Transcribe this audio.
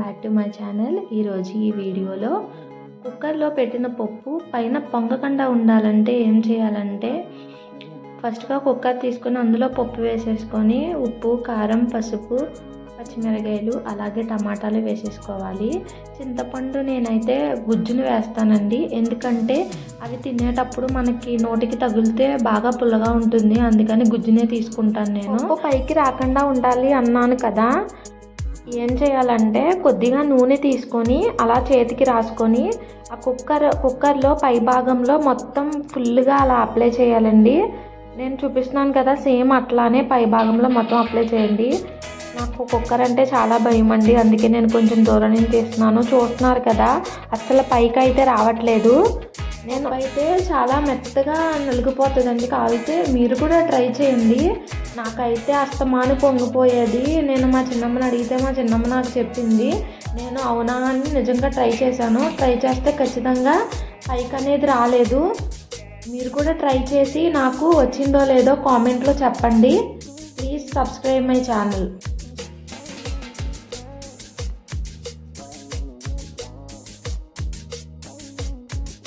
Back to my channel. ఈరోజు ఈ వీడియోలో కుక్కర్లో పెట్టిన పప్పు పైన పొంగకుండా ఉండాలంటే ఏం చేయాలంటే, ఫస్ట్గా కుక్కర్ తీసుకొని అందులో పప్పు వేసేసుకొని ఉప్పు, కారం, పసుపు, పచ్చిమిరకాయలు అలాగే టమాటాలు వేసేసుకోవాలి. చింతపండు నేనైతే గుజ్జును వేస్తానండి, ఎందుకంటే అవి తినేటప్పుడు మనకి నోటికి తగిలితే బాగా పుల్లగా ఉంటుంది, అందుకని గుజ్జునే తీసుకుంటాను నేను. పప్పు పైకి రాకుండా ఉండాలి అన్నాను కదా, ఏం చేయాలంటే కొద్దిగా నూనె తీసుకొని అలా చేతికి రాసుకొని ఆ కుక్కర్లో పై భాగంలో మొత్తం ఫుల్గా అలా అప్లై చేయాలండి. నేను చూపిస్తున్నాను కదా, సేమ్ అట్లానే పై భాగంలో మొత్తం అప్లై చేయండి. నాకు కుక్కర్ అంటే చాలా భయం అండి, అందుకే నేను కొంచెం దూరం నుంచి తీస్తున్నాను. చూస్తున్నారు కదా, అసలు పైకి అయితే రావట్లేదు. నేను అయితే చాలా మెత్తగా నలిగిపోతుందండి కాలితే. మీరు కూడా ట్రై చేయండి. నాకైతే అస్తమాను పొంగిపోయేది. నేను మా చిన్నమ్మని అడిగితే మా చిన్నమ్మ నాకు చెప్పింది. నేను అవునా అని నిజంగా ట్రై చేశాను. ట్రై చేస్తే ఖచ్చితంగా పైకి అనేది రాలేదు. మీరు కూడా ట్రై చేసి నాకు వచ్చిందో లేదో కామెంట్లో చెప్పండి. Please subscribe my channel.